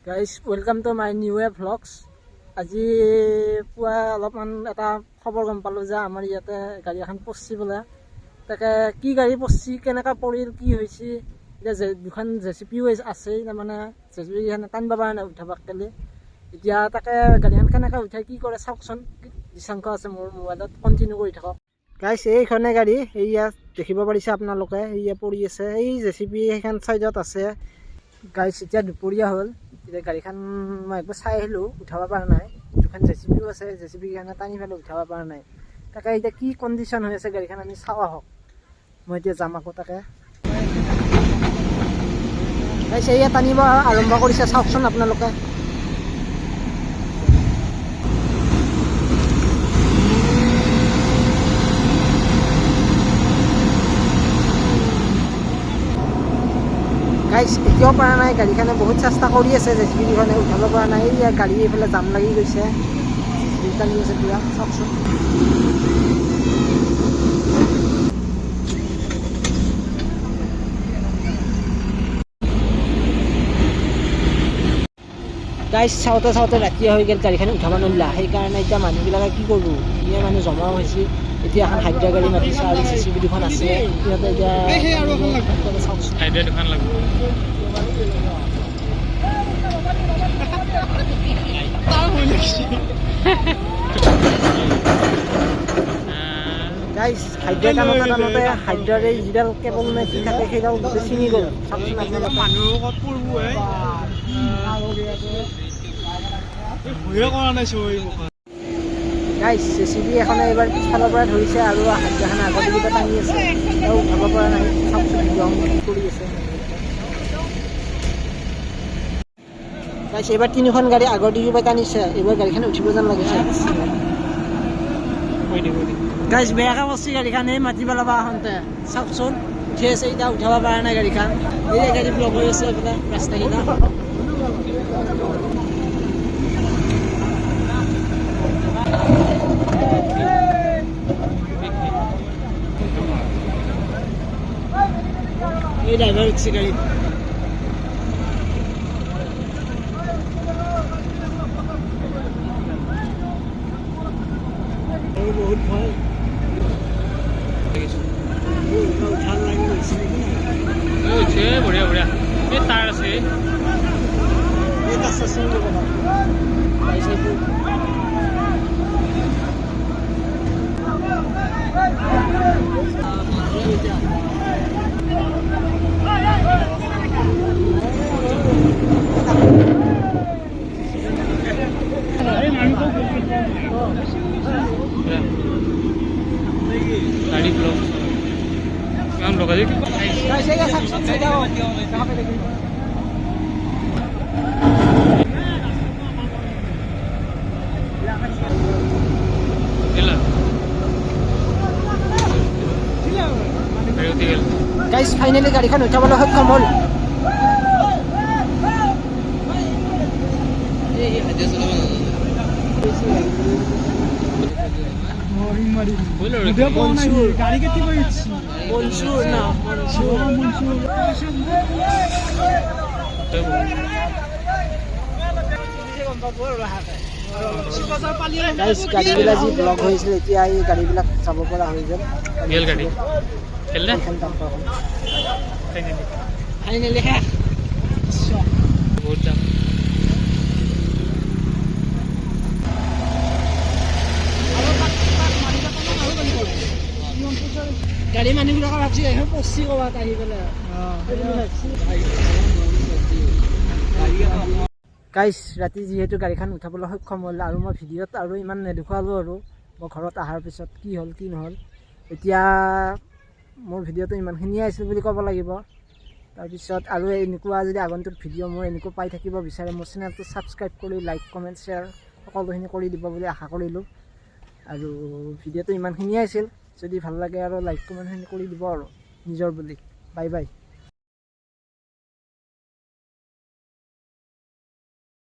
Guys welcome to my new vlogs. আজি পুৱা অলপমান এটা খবৰ গম পালোঁ যে আমাৰ ইয়াতে গাড়ী এখন পৰছি বোলে। তাকে কি গাড়ী পৰছি, কেনেকৈ পৰিল, কি হৈছে, এতিয়া দুখন JCPও আছে, তাৰমানে JCPখন টানিব পৰা নাই উঠাব গ'লে। এতিয়া তাকে গাড়ীখন কেনেকৈ উঠাই কি কৰে চাওকচোন। দিচাংক আছে মোৰ মোবাইলত, কণ্টিনিউ কৰি থাকক। গাইজ এইখনে গাড়ী, এইয়া দেখিব পাৰিছে আপোনালোকে, এইয়া পৰি আছে। এই JCP সেইখন চাইডত আছে। গাইজ এতিয়া দুপৰীয়া হ'ল, এতিয়া গাড়ীখন মই একবাৰ চাই আহিলোঁ, উঠাব পৰা নাই। দুখন JCPও আছে, JCPখনে টানি পেলাই উঠাব পৰা নাই। তাকে এতিয়া কি কণ্ডিশ্যন হৈ আছে গাড়ীখন আমি চাওঁ আহক। মই এতিয়া যাম আকৌ তাকে। গাইজ এয়া টানিব আৰম্ভ কৰিছে, চাওকচোন আপোনালোকে। গাইজ এতিয়াও পৰা নাই, গাড়ীখনে বহুত চেষ্টা কৰি আছে, JCPখনে উঠাব পৰা নাই। এই গাড়ী এইফালে জাম লাগি গৈছে, JCP টানি আছে পুৰা, চাওকচোন। গাইজ চাওঁতে চাওঁতে ৰাতি হৈ গ'ল, গাড়ীখন উঠাব নোৱাৰিলা। সেইকাৰণে এতিয়া মানুহবিলাকে কি কৰিব, ধুনীয়া মানুহ জমাও হৈছে। এতিয়া এখন হাইড্ৰা গাড়ী মাতিছে আৰু JCP দুখন আছে, সিহঁতে এতিয়া চাওকচোন। হাইড্ৰা দুখন লাগিব। গাইজ হাইড্ৰা টানোতে হাইড্ৰাৰে যিডাল কেবল নে কি থাকে সেইডাল গোটেই ছিঙি গ'ল, চাওকচোন আপোনালোকে। গাইজ JCP এখনে এইবাৰ পিছফালৰ পৰা ধৰিছে আৰু হাইড্ৰাখনে আগৰ দিগিটা টানি আছে, তেওঁ উঠাব পৰা নাই। চাওকচোন কি কৰি আছে। গাইজ এইবাৰ তিনিখন গাড়ী আগৰ দিগিৰ পৰা টানিছে, এইবাৰ গাড়ীখন উঠিব যেন লাগিছে। গাইজ বেয়াকৈ বসছি গাড়ীখন, এই মাতি পেলাবা আহোঁতে চাওকচোন উঠি আছে। এতিয়া উঠাব পৰা নাই গাড়ীখন, এই গাড়ী ব্লক হৈ আছে এইফালে ৰাস্তাকেইটা। এই ড্ৰাইভাৰ উঠছে গাড়ীত। বহুত ভয় উঠাৰ লাগি গৈছে নেকি। বঢ়িয়া বঢ়িয়া, এই তাৰ আছে, এই তার আছে गाड़ी ब्लॉक काम लोग है গাইজ ফাইনেলি গাড়ীখন উঠাবলৈ সক্ষম হ'ল। গাড়ীবিলাক যি ব্লক হৈছিল এতিয়া এই গাড়ীবিলাক যাব পৰা হৈ গ'ল। গাড়ী ফাইনেলি শেষ। বহুত দাম। গাড়ী মানুহবিলাকে ভাবছি পচি ক'ৰবাত আহি পেলাই। গাইজ ৰাতি যিহেতু গাড়ীখন উঠাবলৈ সক্ষম হ'ল আৰু মই ভিডিঅ'ত আৰু ইমান নেদেখুৱালোঁ আৰু মই ঘৰত অহাৰ পিছত কি হ'ল কি নহ'ল। এতিয়া মোৰ ভিডিঅ'টো ইমানখিনিয়ে আছিল বুলি ক'ব লাগিব। তাৰপিছত আৰু এনেকুৱা যদি আগন্তুক ভিডিঅ' মোৰ এনেকুৱা পাই থাকিব বিচাৰে মোৰ চেনেলটো ছাবস্ক্ৰাইব কৰি লাইক কমেণ্ট শ্বেয়াৰ সকলোখিনি কৰি দিব বুলি আশা কৰিলোঁ। আৰু ভিডিঅ'টো ইমানখিনিয়ে আছিল, যদি ভাল লাগে আৰু লাইক কমেণ্টখিনি কৰি দিব আৰু নিজৰ বুলি। Bye bye.